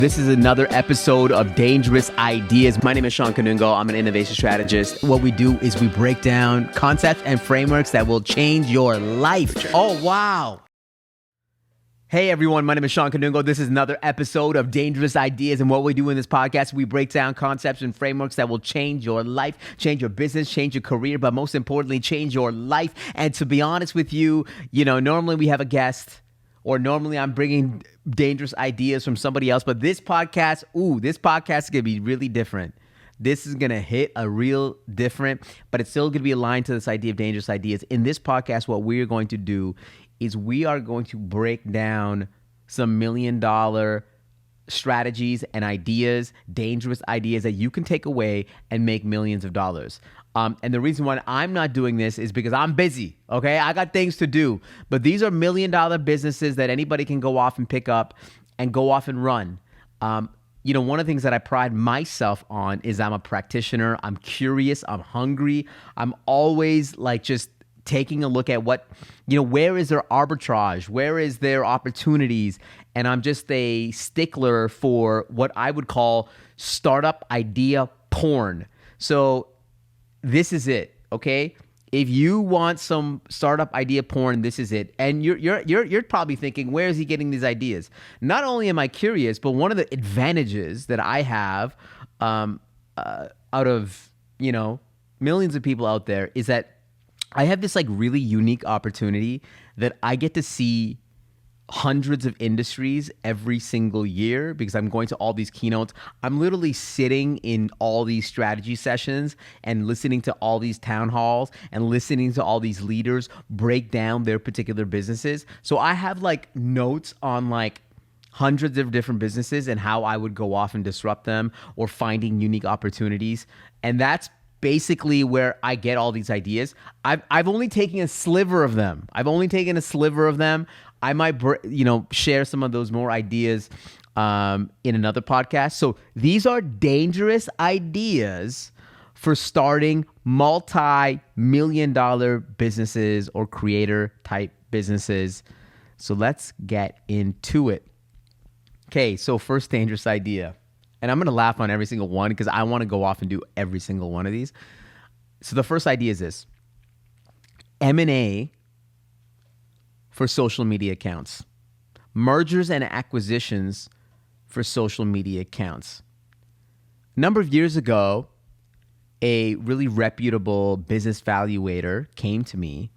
This is another episode of Dangerous Ideas. My name is Shawn. I'm an innovation strategist. What we do is we break down concepts and frameworks that will change your life. Oh, wow. Hey everyone, my name is Shawn. This is another episode of Dangerous Ideas. And what we do in this podcast, we break down concepts and frameworks that will change your life, change your business, change your career, but most importantly, change your life. And to be honest with you, normally we have a guest, or normally I'm bringing dangerous ideas from somebody else. But this podcast is going to be really different. This is going to hit a real different, but it's still going to be aligned to this idea of dangerous ideas. In this podcast, what we're going to do is we are going to break down some $1 million strategies and ideas, dangerous ideas that you can take away and make millions of dollars. And the reason why I'm not doing this is because I'm busy, okay? I got things to do. But these are $1 million businesses that anybody can go off and pick up and go off and run. One of the things that I pride myself on is I'm a practitioner. I'm curious. I'm hungry. I'm always just taking a look at where is there arbitrage? Where is there opportunities? And I'm just a stickler for what I would call startup idea porn. So this is it, okay? If you want some startup idea porn, this is it. And you're probably thinking, where is he getting these ideas? Not only am I curious, but one of the advantages that I have out of millions of people out there is that I have this really unique opportunity that I get to see hundreds of industries every single year because I'm going to all these keynotes. I'm literally sitting in all these strategy sessions and listening to all these town halls and listening to all these leaders break down their particular businesses. So I have notes on hundreds of different businesses and how I would go off and disrupt them or finding unique opportunities. And that's basically where I get all these ideas. I've only taken a sliver of them. I might, share some of those more ideas in another podcast. So these are dangerous ideas for starting multi-million-dollar businesses or creator-type businesses. So let's get into it. Okay, so first dangerous idea. And I'm going to laugh on every single one because I want to go off and do every single one of these. So the first idea is this: M&A for social media accounts. Mergers and acquisitions for social media accounts. A number of years ago, a really reputable business valuator came to me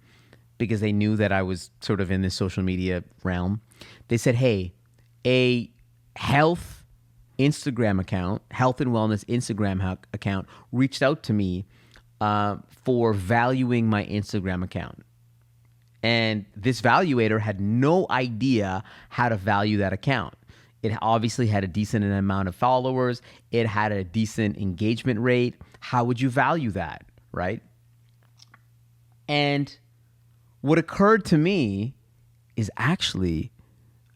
because they knew that I was sort of in this social media realm. They said, hey, a health Instagram account, health and wellness Instagram account, reached out to me for valuing my Instagram account. And this valuator had no idea how to value that account. It obviously had a decent amount of followers. It had a decent engagement rate. How would you value that, right? And what occurred to me is actually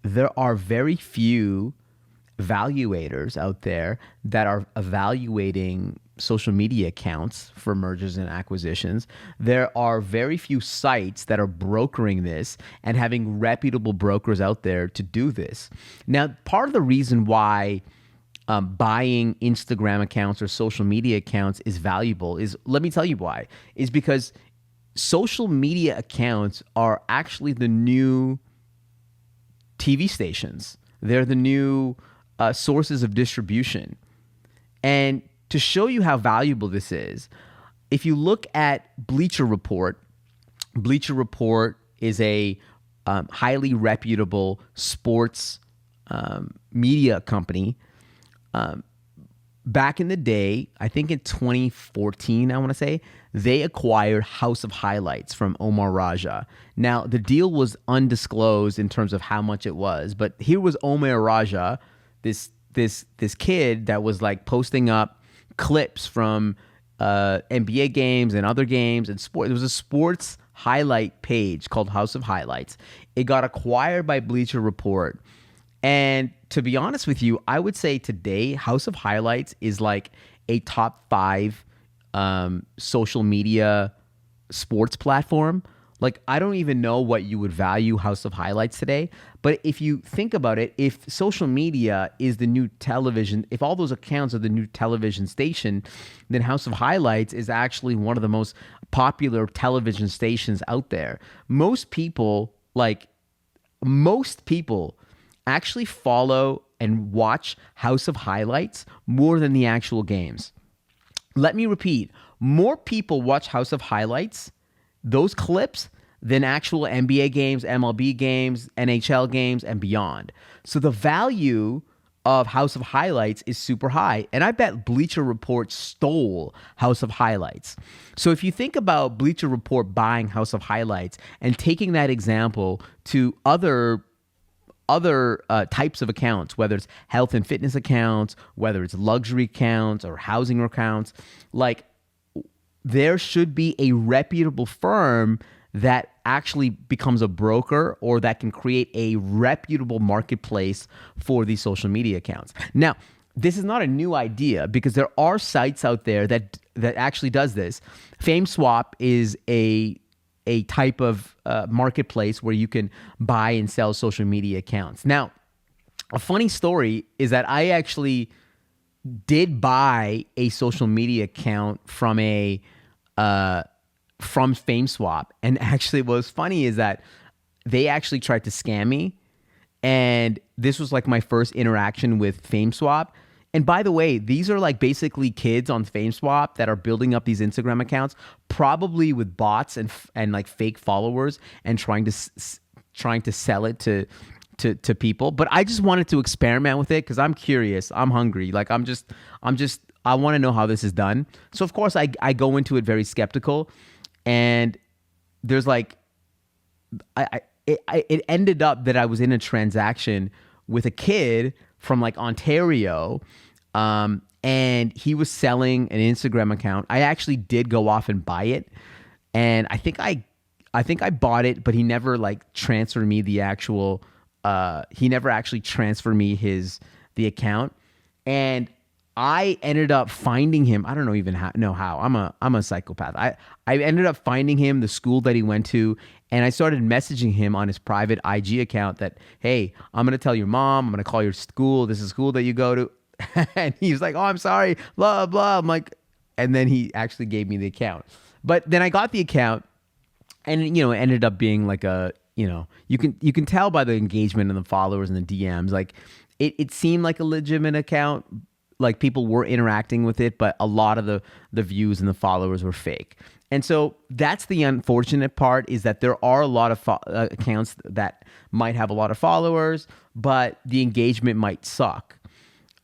there are very few valuators out there that are evaluating social media accounts for mergers and acquisitions. There are very few sites that are brokering this and having reputable brokers out there to do this. Now, part of the reason why buying Instagram accounts or social media accounts is valuable is, let me tell you why, is because social media accounts are actually the new TV stations. They're the new sources of distribution. And to show you how valuable this is, if you look at Bleacher Report is a highly reputable sports media company. Back in the day, I think in 2014, I want to say, they acquired House of Highlights from Omar Raja. Now, the deal was undisclosed in terms of how much it was, but here was Omar Raja, this kid that was posting up clips from NBA games and other games and sport. There was a sports highlight page called House of Highlights. It got acquired by Bleacher Report. And to be honest with you, I would say today, House of Highlights is a top 5 social media sports platform. Like, I don't even know what you would value House of Highlights today. But if you think about it, if social media is the new television, if all those accounts are the new television station, then House of Highlights is actually one of the most popular television stations out there. Most people actually follow and watch House of Highlights more than the actual games. Let me repeat, more people watch House of Highlights, those clips, than actual NBA games, MLB games, NHL games, and beyond. So the value of House of Highlights is super high. And I bet Bleacher Report stole House of Highlights. So if you think about Bleacher Report buying House of Highlights and taking that example to other types of accounts, whether it's health and fitness accounts, whether it's luxury accounts or housing accounts, like, there should be a reputable firm that actually becomes a broker or that can create a reputable marketplace for these social media accounts. Now, this is not a new idea because there are sites out there that actually does this. FameSwap is a type of marketplace where you can buy and sell social media accounts. Now, a funny story is that I actually did buy a social media account from FameSwap, and actually what was funny is that they actually tried to scam me, and this was like my first interaction with FameSwap. And by the way, these are like basically kids on FameSwap that are building up these Instagram accounts, probably with bots and like fake followers, and trying to sell it to people. But I just wanted to experiment with it because I'm curious, I'm hungry, like I want to know how this is done. So of course I go into it very skeptical, and there's like it ended up that I was in a transaction with a kid from like Ontario, and he was selling an Instagram account. I actually did go off and buy it, and I think I bought it, but he never like transferred me the actual. He never actually transferred me the account, and I ended up finding him. I don't know even how. I'm a psychopath. I ended up finding him, the school that he went to, and I started messaging him on his private IG account that, hey, I'm going to tell your mom, I'm going to call your school. This is a school that you go to. And he was like, oh, I'm sorry, blah, blah. I'm like, and then he actually gave me the account. But then I got the account, and, it ended up being like you can tell by the engagement and the followers and the DMs, like it seemed like a legitimate account. Like people were interacting with it, but a lot of the views and the followers were fake. And so that's the unfortunate part, is that there are a lot of accounts that might have a lot of followers, but the engagement might suck.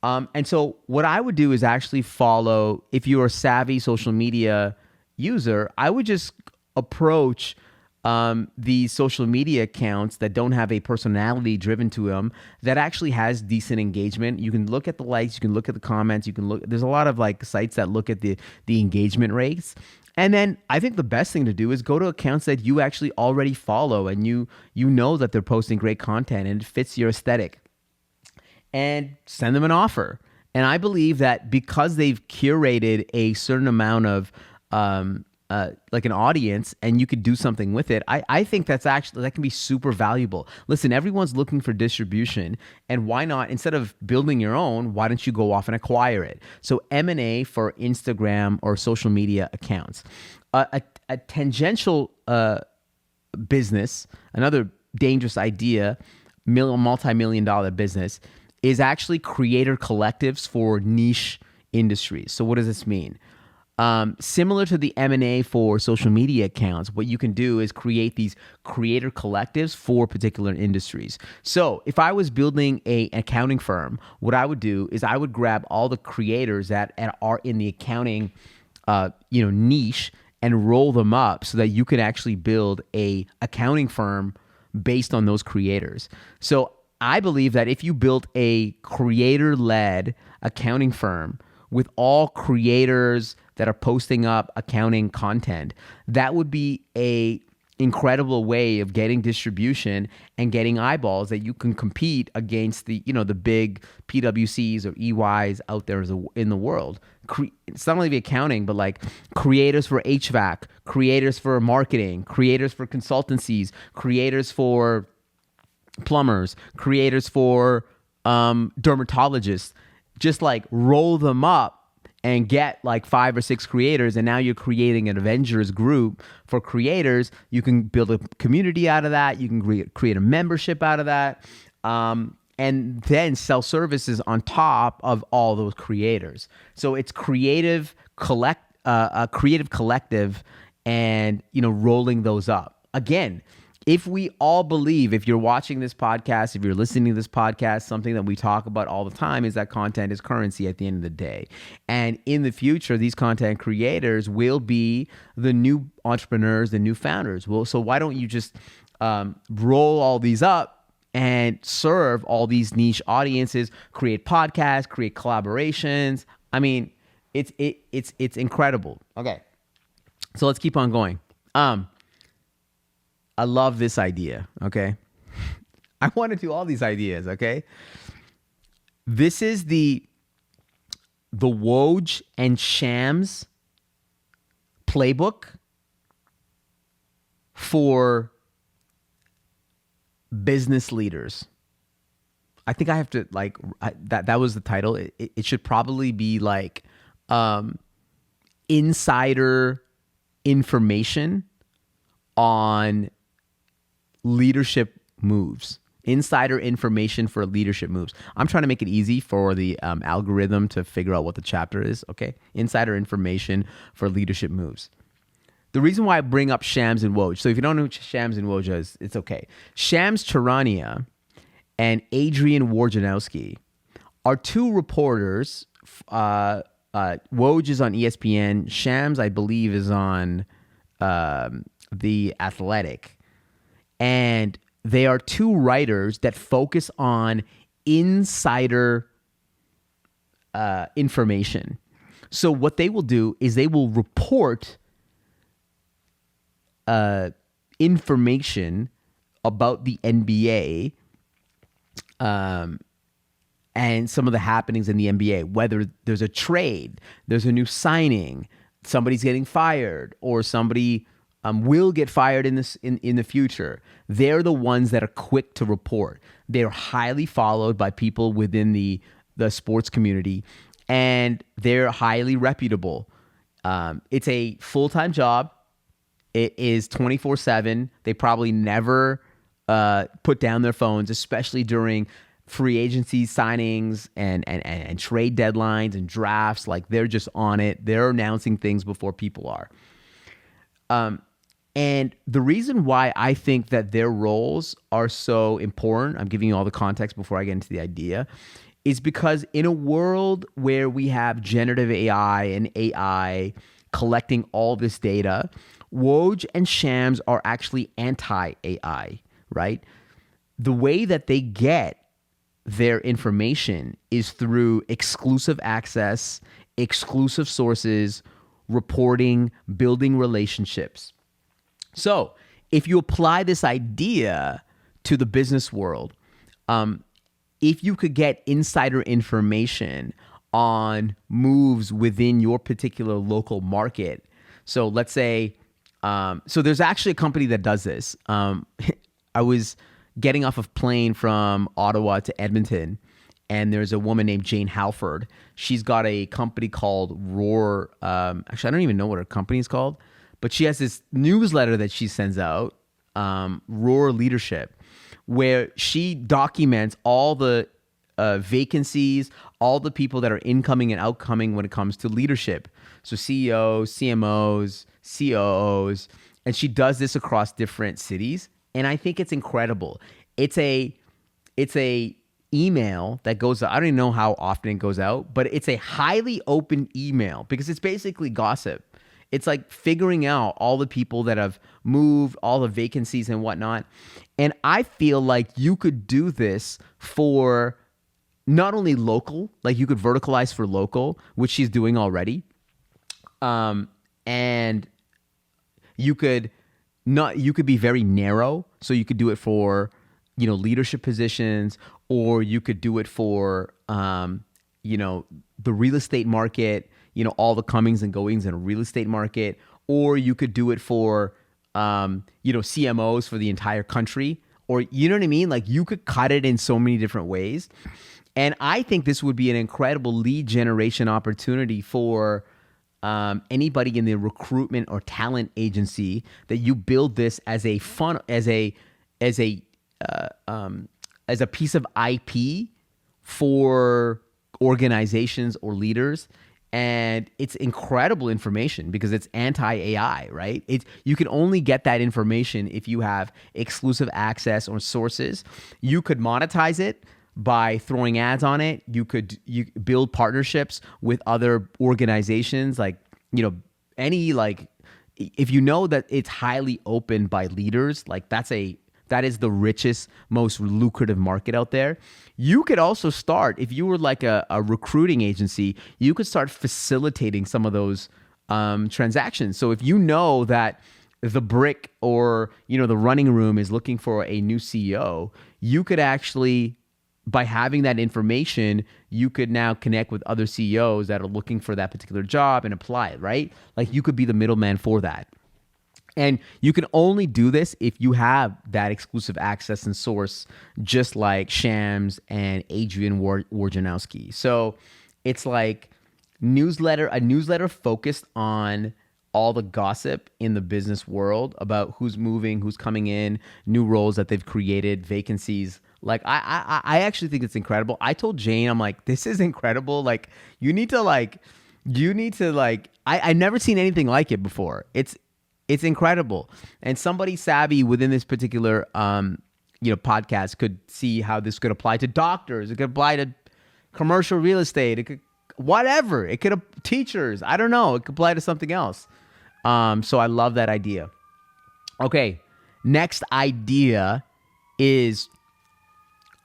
And so what I would do is actually follow, if you're a savvy social media user, I would just approach these social media accounts that don't have a personality driven to them, that actually has decent engagement. You can look at the likes, you can look at the comments, there's a lot of like sites that look at the engagement rates. And then I think the best thing to do is go to accounts that you actually already follow, and you know that they're posting great content and it fits your aesthetic, and send them an offer. And I believe that because they've curated a certain amount of like an audience, and you could do something with it, I think that can be super valuable. Listen, everyone's looking for distribution, and why not, instead of building your own, why don't you go off and acquire it? So M&A for Instagram or social media accounts. A tangential business, another dangerous idea, multi-million dollar business, is actually creator collectives for niche industries. So what does this mean? Similar to the M&A for social media accounts, what you can do is create these creator collectives for particular industries. So if I was building an accounting firm, what I would do is I would grab all the creators that are in the accounting niche, and roll them up so that you can actually build a accounting firm based on those creators. So I believe that if you built a creator-led accounting firm with all creators that are posting up accounting content, that would be a incredible way of getting distribution and getting eyeballs that you can compete against the, the big PwCs or EYs out there in the world. It's not only the accounting, but like creators for HVAC, creators for marketing, creators for consultancies, creators for plumbers, creators for dermatologists. Just like roll them up and get like 5 or 6 creators, and now you're creating an Avengers group for creators. You can build a community out of that. You can create a membership out of that, and then sell services on top of all those creators. So it's a creative collective, and rolling those up. Again, if we all believe, if you're watching this podcast, if you're listening to this podcast, something that we talk about all the time is that content is currency at the end of the day. And in the future, these content creators will be the new entrepreneurs, the new founders. Well, so why don't you just roll all these up and serve all these niche audiences, create podcasts, create collaborations? I mean, it's incredible. Okay, so let's keep on going. I love this idea, okay? I want to do all these ideas, okay? This is the Woj and Shams playbook for business leaders. I think I have to that was the title. It should probably be like insider information on leadership moves. Insider information for leadership moves. I'm trying to make it easy for the algorithm to figure out what the chapter is, okay? Insider information for leadership moves. The reason why I bring up Shams and Woj, so if you don't know who Shams and Woj is, it's okay. Shams Charania and Adrian Wojnarowski are 2 reporters. Woj is on ESPN. Shams, I believe, is on The Athletic. And they are 2 writers that focus on insider information. So what they will do is they will report information about the NBA and some of the happenings in the NBA, whether there's a trade, there's a new signing, somebody's getting fired, or somebody will get fired in the future. They're the ones that are quick to report. They're highly followed by people within the sports community, and they're highly reputable. It's a full-time job. It is 24/7. They probably never put down their phones, especially during free agency signings and trade deadlines and drafts. Like, they're just on it. They're announcing things before people are. And the reason why I think that their roles are so important, I'm giving you all the context before I get into the idea, is because in a world where we have generative AI and AI collecting all this data, Woj and Shams are actually anti-AI, right? The way that they get their information is through exclusive access, exclusive sources, reporting, building relationships. So if you apply this idea to the business world, if you could get insider information on moves within your particular local market. So let's say, so there's actually a company that does this. I was getting off a plane from Ottawa to Edmonton, and there's a woman named Jane Halford. She's got a company called Roar. Actually, I don't even know what her company is called, but she has this newsletter that she sends out, Roar Leadership, where she documents all the vacancies, all the people that are incoming and outcoming when it comes to leadership. So CEOs, CMOs, COOs, and she does this across different cities. And I think it's incredible. It's a email that goes out. I don't even know how often it goes out, but it's a highly open email because it's basically gossip. It's like figuring out all the people that have moved, all the vacancies and whatnot. And I feel like you could do this for not only local, like you could verticalize for local, which she's doing already. And you could not, you could be very narrow. So you could do it for, leadership positions, or you could do it for, the real estate market, all the comings and goings in a real estate market, or you could do it for, CMOs for the entire country, or, you know what I mean? Like, you could cut it in so many different ways. And I think this would be an incredible lead generation opportunity for anybody in the recruitment or talent agency, that you build this as a fun, as a piece of IP for organizations or leaders. And it's incredible information because it's anti-AI, right? You can only get that information if you have exclusive access or sources. You could monetize it by throwing ads on it. You build partnerships with other organizations, like, if you know that it's highly opened by leaders, like that is the richest, most lucrative market out there. You could also start, if you were like a recruiting agency, you could start facilitating some of those transactions. So if you know that the brick or, the running room is looking for a new CEO, you could actually, by having that information, you could now connect with other CEOs that are looking for that particular job and apply it, right? Like, you could be the middleman for that. And you can only do this if you have that exclusive access and source, just like Shams and Adrian Wojnarowski. So it's like a newsletter focused on all the gossip in the business world about who's moving, who's coming in, new roles that they've created, vacancies. Like, I actually think it's incredible. I told Jane, I'm like, this is incredible. Like, I've never seen anything like it before. It's incredible. And somebody savvy within this particular, podcast could see how this could apply to doctors. It could apply to commercial real estate. It could, whatever. It could, teachers. I don't know. It could apply to something else. So I love that idea. Okay. Next idea is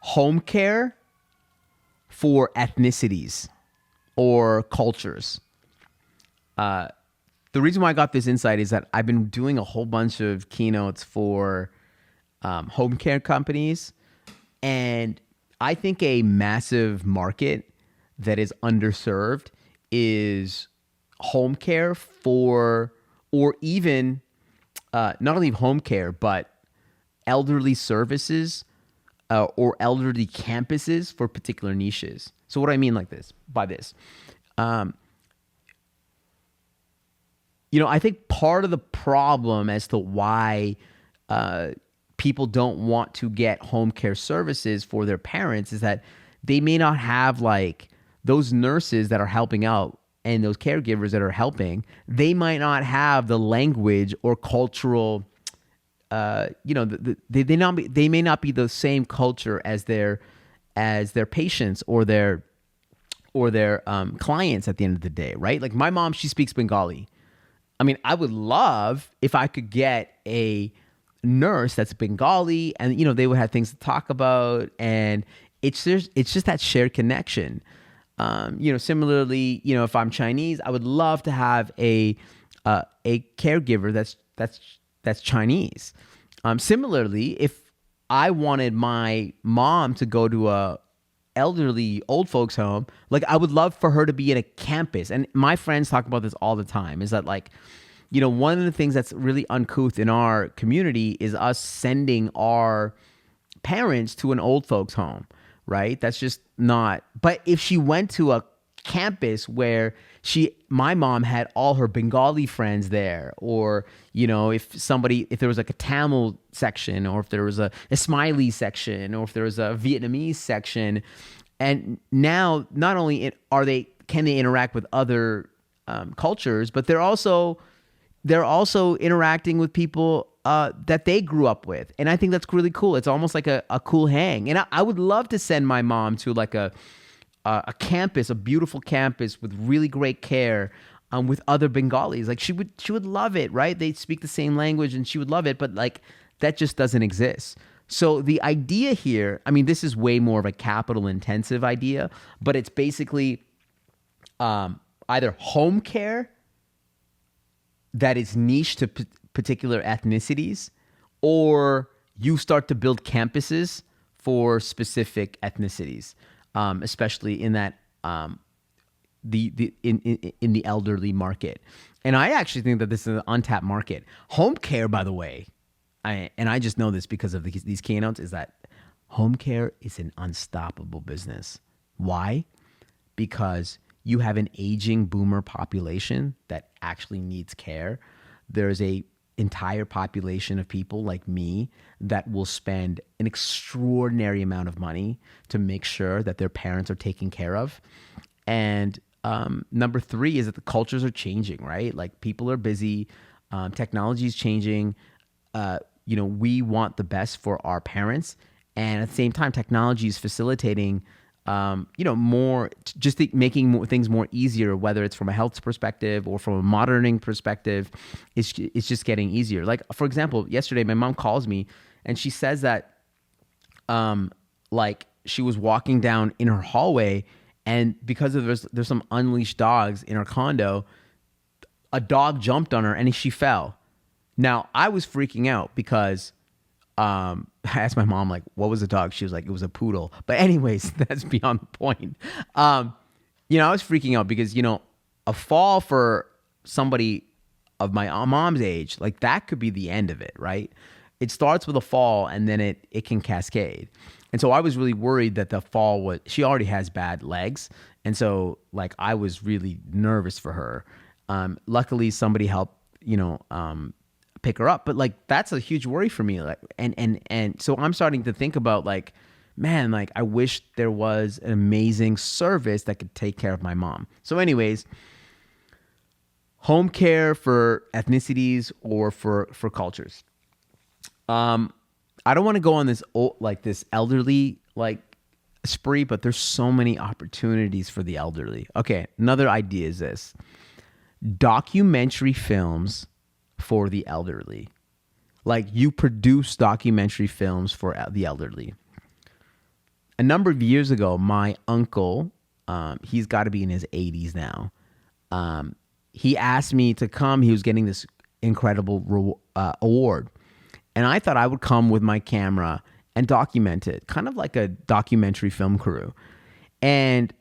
home care for ethnicities or cultures. The reason why I got this insight is that I've been doing a whole bunch of keynotes for home care companies. And I think a massive market that is underserved is home care for, or even not only home care, but elderly services or elderly campuses for particular niches. So what do I mean by this? I think part of the problem as to why people don't want to get home care services for their parents is that they may not have, like, those nurses that are helping out and those caregivers that are helping, they might not have the language or cultural, they may not be the same culture as their patients or their clients at the end of the day, right? Like, my mom, she speaks Bengali. I mean, I would love if I could get a nurse that's Bengali and, they would have things to talk about. And it's just that shared connection. Similarly, if I'm Chinese, I would love to have a caregiver that's Chinese. Similarly, if I wanted my mom to go to a elderly old folks home, like, I would love for her to be in a campus. And my friends talk about this all the time, is that, like, one of the things that's really uncouth in our community is us sending our parents to an old folks home, right? That's just not, but if she went to a campus where my mom had all her Bengali friends there, or, if there was like a Tamil section, or if there was a Smiley section, or if there was a Vietnamese section, and now not only can they interact with other cultures, but they're also interacting with people that they grew up with. And I think that's really cool. It's almost like a cool hang. And I would love to send my mom to like a campus, a beautiful campus with really great care, with other Bengalis. Like, she would love it, right? They speak the same language and she would love it, but, like, that just doesn't exist. So the idea here, I mean, this is way more of a capital intensive idea, but it's basically either home care that is niche to particular ethnicities, or you start to build campuses for specific ethnicities, especially in that in the elderly market. And I actually think that this is an untapped market. Home care, by the way, I just know this because of these keynotes, is that home care is an unstoppable business. Why? Because you have an aging boomer population that actually needs care. There's a entire population of people like me that will spend an extraordinary amount of money to make sure that their parents are taken care of. And number three is that the cultures are changing, right? Like, people are busy, technology is changing. We want the best for our parents, and at the same time, technology is facilitating, more, making things more easier, whether it's from a health perspective or from a monitoring perspective. It's just getting easier. Like, for example, yesterday my mom calls me and she says that, she was walking down in her hallway, and because of there's some unleashed dogs in her condo, a dog jumped on her and she fell. Now, I was freaking out because I asked my mom, like, what was the dog? She was like, it was a poodle. But anyways, that's beyond the point. I was freaking out because, a fall for somebody of my mom's age, like, that could be the end of it, right? It starts with a fall and then it can cascade. And so I was really worried that the fall she already has bad legs. And so, like, I was really nervous for her. Luckily somebody helped, pick her up, but like, that's a huge worry for me. Like, and so I'm starting to think about, like, man, like, I wish there was an amazing service that could take care of my mom. So anyways, home care for ethnicities or for cultures. I don't want to go on this this elderly spree, but there's so many opportunities for the elderly. Okay, another idea is this: documentary films for the elderly. Like, you produce documentary films for the elderly. A number of years ago, my uncle, he's got to be in his 80s now, he asked me to come. He was getting this incredible award. And I thought I would come with my camera and document it, kind of like a documentary film crew. And,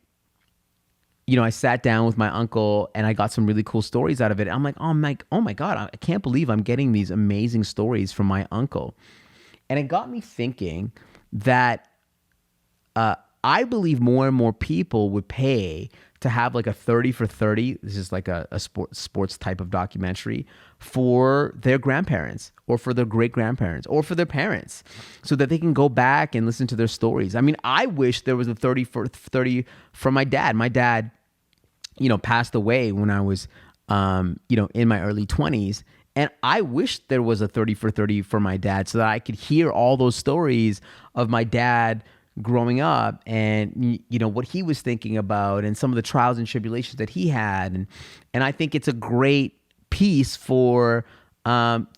I sat down with my uncle and I got some really cool stories out of it. I'm like, oh my God, I can't believe I'm getting these amazing stories from my uncle. And it got me thinking that I believe more and more people would pay to have like a 30 for 30. This is like a sports type of documentary for their grandparents or for their great grandparents or for their parents, so that they can go back and listen to their stories. I mean, I wish there was a 30 for 30 from my dad. My dad, passed away when I was, in my early 20s. And I wish there was a 30 for 30 for my dad, so that I could hear all those stories of my dad growing up, and what he was thinking about, and some of the trials and tribulations that he had. And I think it's a great piece for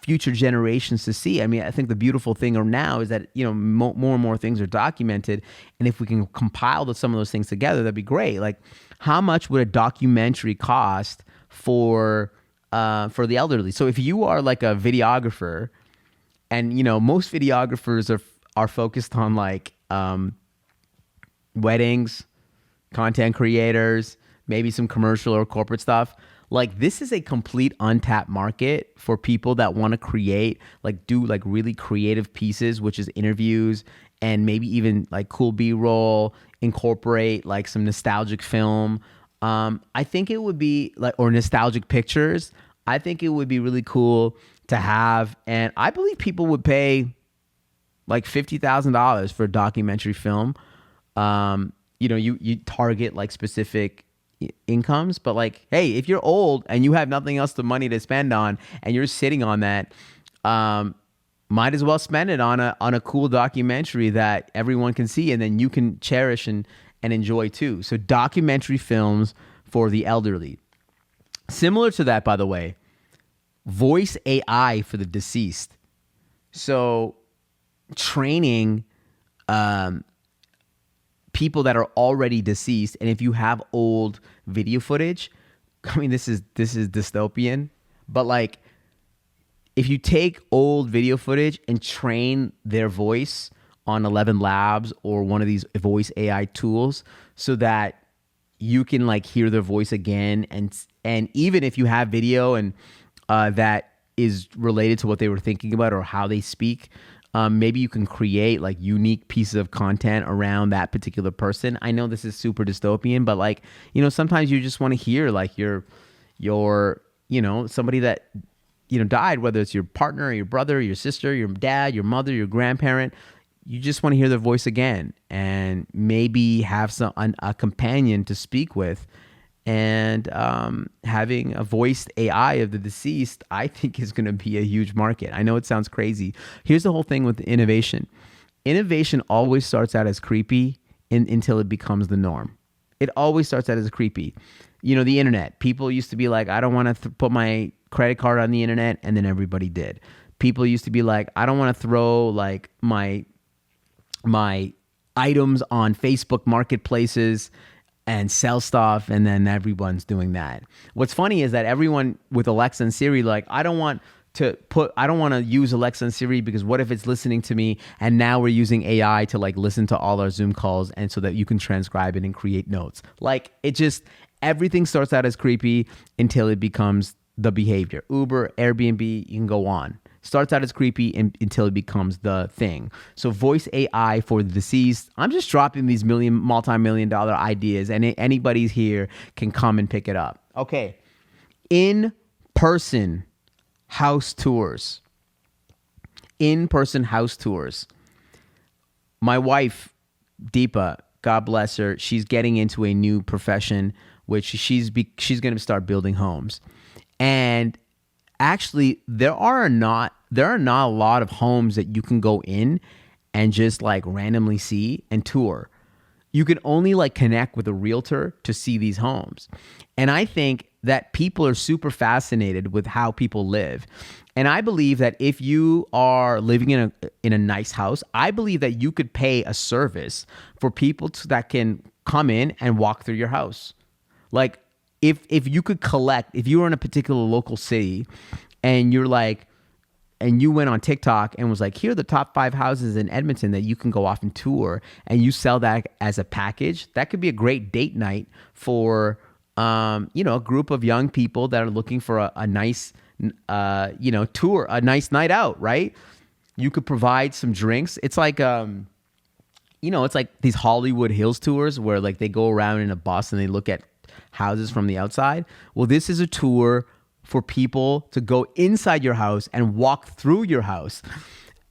future generations to see. I mean, I think the beautiful thing now is that more and more things are documented, and if we can compile some of those things together, that'd be great. Like, how much would a documentary cost for the elderly? So if you are like a videographer, and most videographers are focused on like weddings, content creators, maybe some commercial or corporate stuff. Like, this is a complete untapped market for people that want to create, do really creative pieces, which is interviews and maybe even like cool B-roll, incorporate like some nostalgic film. I think it would be or nostalgic pictures. I think it would be really cool to have. And I believe people would pay like $50,000 for a documentary film. You target like specific incomes, but like, hey, if you're old and you have nothing else the money to spend on, and you're sitting on that, might as well spend it on a cool documentary that everyone can see, and then you can cherish and enjoy too. So documentary films for the elderly. Similar to that, by the way, voice AI for the deceased. So training people that are already deceased, and if you have old video footage, I mean, this is dystopian, but like, if you take old video footage and train their voice on 11 Labs or one of these voice AI tools so that you can like hear their voice again, and even if you have video and that is related to what they were thinking about or how they speak, maybe you can create like unique pieces of content around that particular person. I know this is super dystopian, but like, you know, sometimes you just want to hear like your, you know, somebody that, you know, died, whether it's your partner, your brother, your sister, your dad, your mother, your grandparent. You just want to hear their voice again and maybe have a companion to speak with. And having a voiced AI of the deceased, I think, is going to be a huge market. I know it sounds crazy. Here's the whole thing with innovation. Innovation always starts out as creepy until it becomes the norm. It always starts out as creepy. You know, the internet. People used to be like, I don't want to put my credit card on the internet, and then everybody did. People used to be like, I don't want to throw like my items on Facebook marketplaces and sell stuff, and then everyone's doing that. What's funny is that everyone with Alexa and Siri, like, I don't want to use Alexa and Siri because what if it's listening to me, and now we're using AI to like listen to all our Zoom calls, and so that you can transcribe it and create notes. Like, it just, everything starts out as creepy until it becomes the behavior. Uber, Airbnb, you can go on. Starts out as creepy until it becomes the thing. So voice AI for the deceased. I'm just dropping these multi-million dollar ideas, and anybody here can come and pick it up. Okay. In-person house tours. In-person house tours. My wife, Deepa, God bless her, she's getting into a new profession, which she's going to start building homes. And actually, there are not a lot of homes that you can go in and just like randomly see and tour. You can only like connect with a realtor to see these homes. And I think that people are super fascinated with how people live. And I believe that if you are living in a nice house, I believe that you could pay a service for people that can come in and walk through your house. Like, if you could collect, if you were in a particular local city and you're like, and you went on TikTok and was like, here are the top 5 houses in Edmonton that you can go off and tour, and you sell that as a package, that could be a great date night for, you know, a group of young people that are looking for a nice, you know, tour, a nice night out, right? You could provide some drinks. It's like, you know, it's like these Hollywood Hills tours where like they go around in a bus and they look at houses from the outside. Well, this is a tour for people to go inside your house and walk through your house.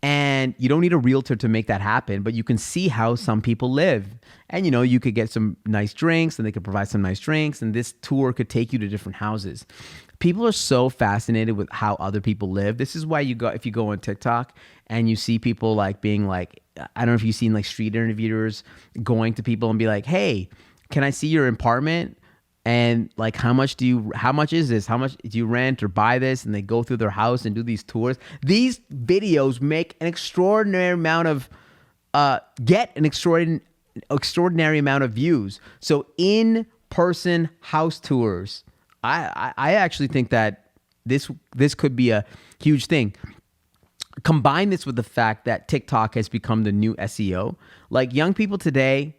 And you don't need a realtor to make that happen, but you can see how some people live. And, you know, you could get some nice drinks and they could provide some nice drinks. And this tour could take you to different houses. People are so fascinated with how other people live. This is why if you go on TikTok and you see people like being like, I don't know if you've seen like street interviewers going to people and be like, hey, can I see your apartment? And like, how much is this? How much do you rent or buy this? And they go through their house and do these tours. These videos make an extraordinary amount of, extraordinary amount of views. So in-person house tours, I actually think that this could be a huge thing. Combine this with the fact that TikTok has become the new SEO. Like, young people today,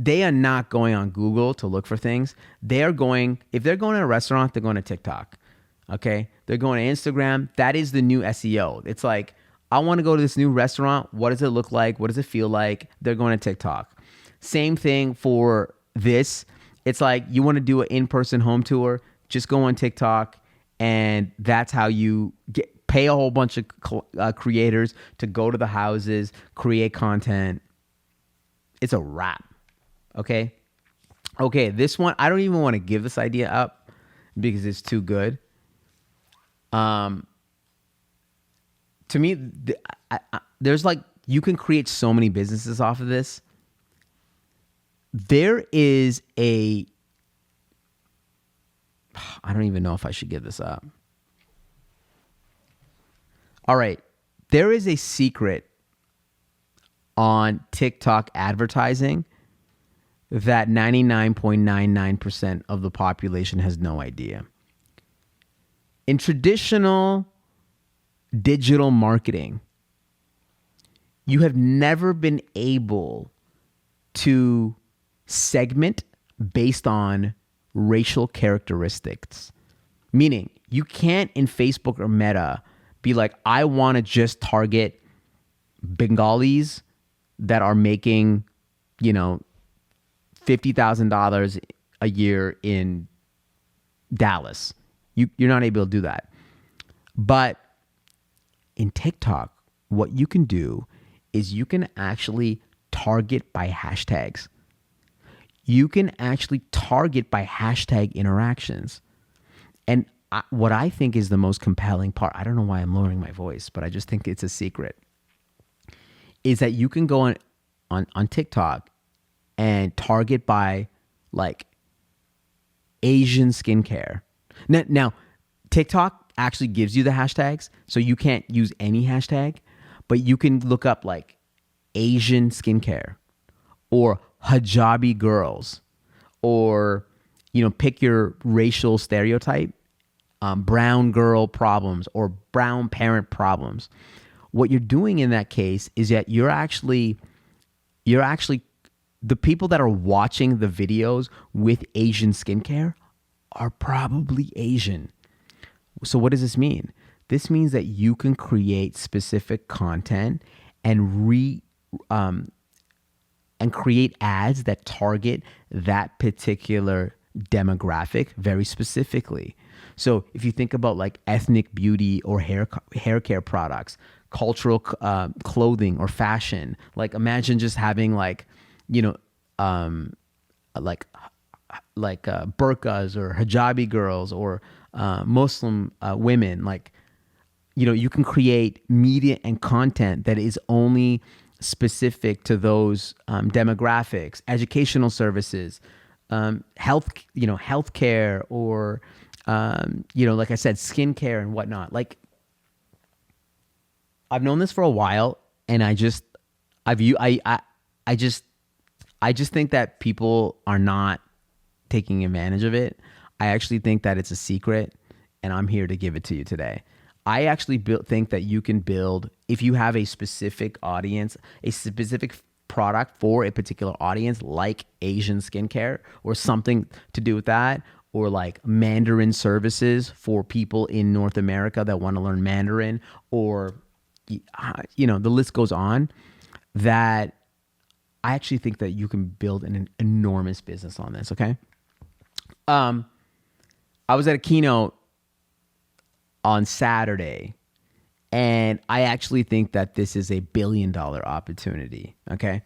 they are not going on Google to look for things. If they're going to a restaurant, they're going to TikTok. Okay? They're going to Instagram. That is the new SEO. It's like, I want to go to this new restaurant. What does it look like? What does it feel like? They're going to TikTok. Same thing for this. It's like, you want to do an in-person home tour, just go on TikTok, and that's how you pay a whole bunch of creators to go to the houses, create content. It's a wrap. Okay, this one, I don't even want to give this idea up because it's too good. To me, there's like, you can create so many businesses off of this. There is I don't even know if I should give this up. All right, there is a secret on TikTok advertising that 99.99% of the population has no idea. In traditional digital marketing, you have never been able to segment based on racial characteristics. Meaning, you can't in Facebook or Meta be like, I want to just target Bengalis that are making, $50,000 a year in Dallas. You're not able to do that. But in TikTok, what you can do is you can actually target by hashtags. You can actually target by hashtag interactions. And what I think is the most compelling part, I don't know why I'm lowering my voice, but I just think it's a secret, is that you can go on TikTok and target by like Asian skincare. Now, TikTok actually gives you the hashtags, so you can't use any hashtag, but you can look up like Asian skincare or hijabi girls, or pick your racial stereotype, brown girl problems or brown parent problems. What you're doing in that case is that you're actually the people that are watching the videos with Asian skincare are probably Asian. So what does this mean? This means that you can create specific content and create ads that target that particular demographic very specifically. So if you think about like ethnic beauty or hair care products, cultural clothing or fashion, like imagine just having like, burqas or hijabi girls or Muslim women, like, you can create media and content that is only specific to those demographics, educational services, healthcare, or like I said, skincare and whatnot. Like, I've known this for a while, and I just think that people are not taking advantage of it. I actually think that it's a secret, and I'm here to give it to you today. I actually think that you can build, if you have a specific audience, a specific product for a particular audience, like Asian skincare or something to do with that, or like Mandarin services for people in North America that want to learn Mandarin, or, the list goes on, that I actually think that you can build an enormous business on this, okay? I was at a keynote on Saturday, and I actually think that this is a $1 billion opportunity, okay?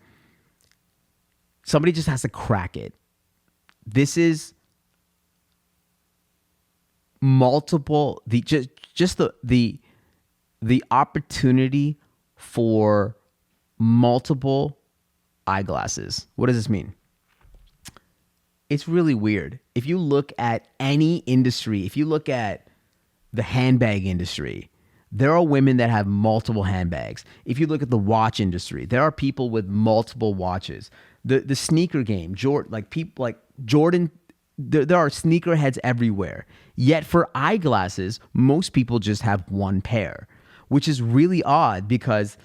Somebody just has to crack it. This is multiple, the opportunity for multiple eyeglasses. What does this mean? It's really weird. If you look at any industry, if you look at the handbag industry, there are women that have multiple handbags. If you look at the watch industry, there are people with multiple watches. The sneaker game, Jordan, there are sneakerheads everywhere. Yet for eyeglasses, most people just have one pair, which is really odd, because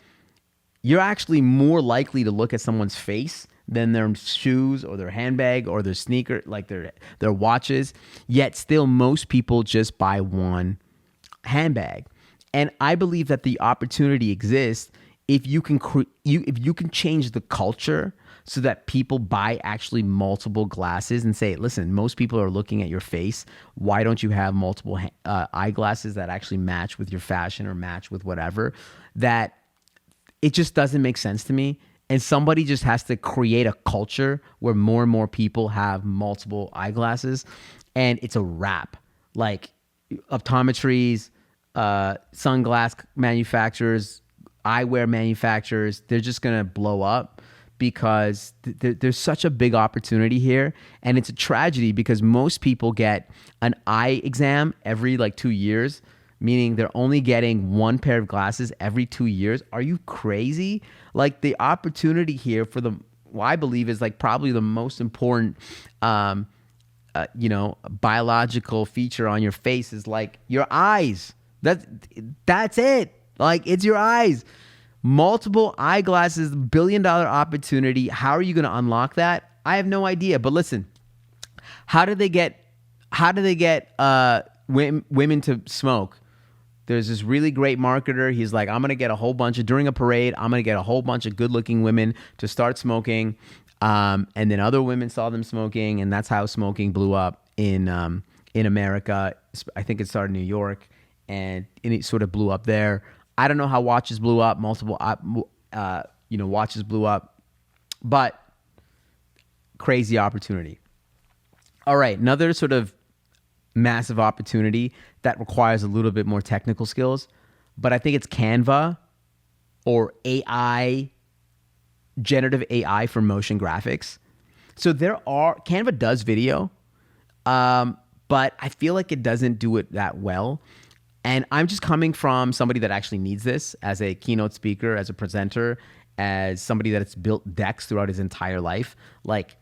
you're actually more likely to look at someone's face than their shoes or their handbag or their sneaker, like their watches. Yet still, most people just buy one handbag. And I believe that the opportunity exists if you can change the culture so that people buy actually multiple glasses and say, listen, most people are looking at your face. Why don't you have multiple eyeglasses that actually match with your fashion or match with whatever? That it just doesn't make sense to me. And somebody just has to create a culture where more and more people have multiple eyeglasses, and it's a wrap. Like optometries, sunglass manufacturers, eyewear manufacturers, they're just going to blow up, because there's such a big opportunity here. And it's a tragedy, because most people get an eye exam every like 2 years, meaning they're only getting one pair of glasses every 2 years. Are you crazy? Like, the opportunity here for I believe is like probably the most important, biological feature on your face is like your eyes. That's that's it. Like, it's your eyes. Multiple eyeglasses, $1 billion opportunity. How are you going to unlock that? I have no idea. But listen, how do they get women to smoke? There's this really great marketer. He's like, I'm going to get a whole bunch of, during a parade, I'm going to get a whole bunch of good looking women to start smoking. And then other women saw them smoking, and that's how smoking blew up in America. I think it started in New York, and it sort of blew up there. I don't know how watches blew up. Multiple, watches blew up, but crazy opportunity. All right, another sort of massive opportunity that requires a little bit more technical skills, but I think it's Canva or AI, generative AI for motion graphics. So Canva does video, but I feel like it doesn't do it that well. And I'm just coming from somebody that actually needs this as a keynote speaker, as a presenter, as somebody that's built decks throughout his entire life. Like,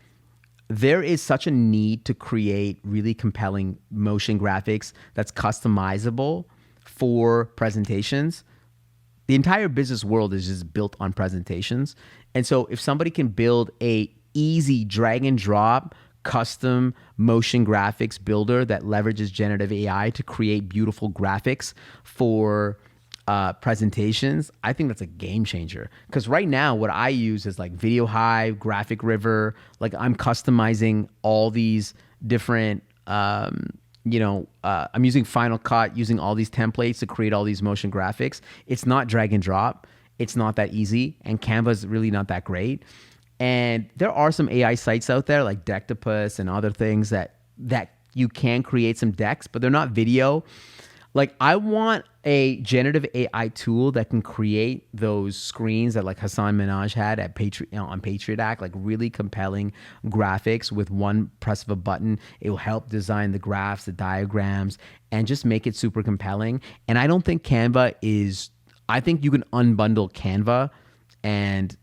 there is such a need to create really compelling motion graphics that's customizable for presentations. The entire business world is just built on presentations. And so if somebody can build a easy drag and drop custom motion graphics builder that leverages generative AI to create beautiful graphics for presentations, I think that's a game changer. Because right now, what I use is like Video Hive, Graphic River. Like, I'm customizing all these different, I'm using Final Cut, using all these templates to create all these motion graphics. It's not drag and drop. It's not that easy. And Canva's really not that great. And there are some AI sites out there like Dectopus and other things that you can create some decks, but they're not video. Like, I want a generative AI tool that can create those screens that like Hassan Minhaj had at on Patriot Act, like really compelling graphics with one press of a button. It will help design the graphs, the diagrams, and just make it super compelling. And I don't think Canva is, I think you can unbundle Canva and,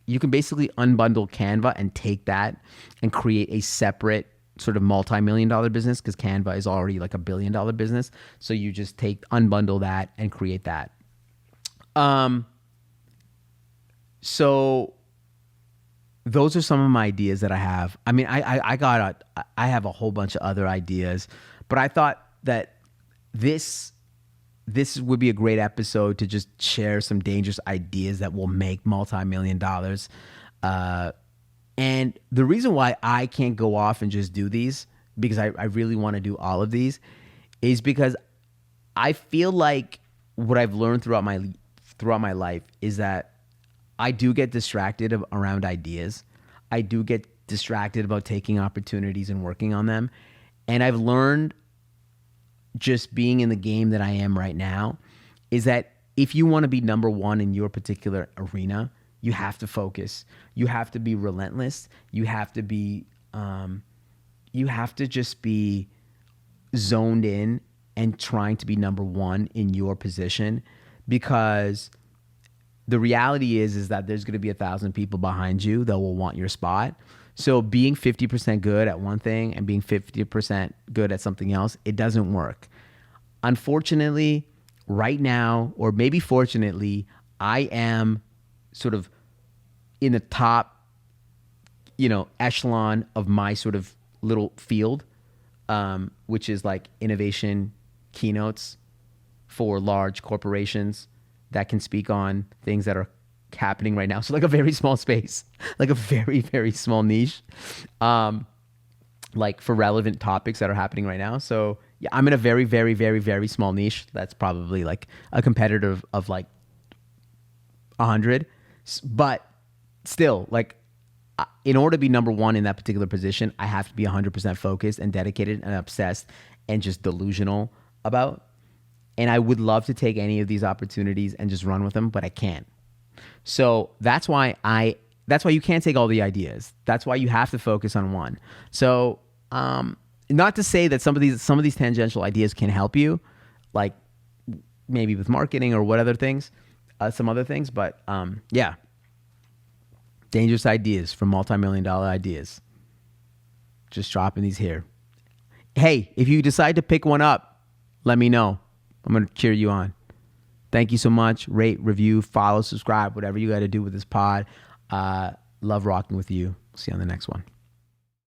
you can basically unbundle Canva and take that and create a separate sort of multi-million-dollar business, because Canva is already like $1 billion business. So you just unbundle that and create that. So those are some of my ideas that I have. I mean, I have a whole bunch of other ideas, but I thought that this would be a great episode to just share some dangerous ideas that will make multi-million dollars. And the reason why I can't go off and just do these, because I really want to do all of these, is because I feel like what I've learned throughout my life is that I do get distracted around ideas. I do get distracted about taking opportunities and working on them. And I've learned, just being in the game that I am right now, is that if you want to be number one in your particular arena, you have to focus. You have to be relentless. You have to just be zoned in and trying to be number one in your position, because the reality is that there's going to be 1,000 people behind you that will want your spot. So being 50% good at one thing and being 50% good at something else, it doesn't work. Unfortunately, right now, or maybe fortunately, I am sort of in the top, echelon of my sort of little field, which is like innovation keynotes for large corporations that can speak on things that are happening right now. So like a very small space, like a very, very small niche, like for relevant topics that are happening right now. So yeah, I'm in a very, very, very, very small niche. That's probably like a competitor of like 100, but still, like, in order to be number one in that particular position, I have to be 100% focused and dedicated and obsessed and just delusional about. And I would love to take any of these opportunities and just run with them, but I can't. So that's why you can't take all the ideas. That's why you have to focus on one. So, not to say that some of these tangential ideas can help you, like maybe with marketing or what other things, some other things, but yeah. Dangerous ideas from multi-million-dollar ideas. Just dropping these here. Hey, if you decide to pick one up, let me know. I'm going to cheer you on. Thank you so much. Rate, review, follow, subscribe, whatever you got to do with this pod. Love rocking with you. See you on the next one.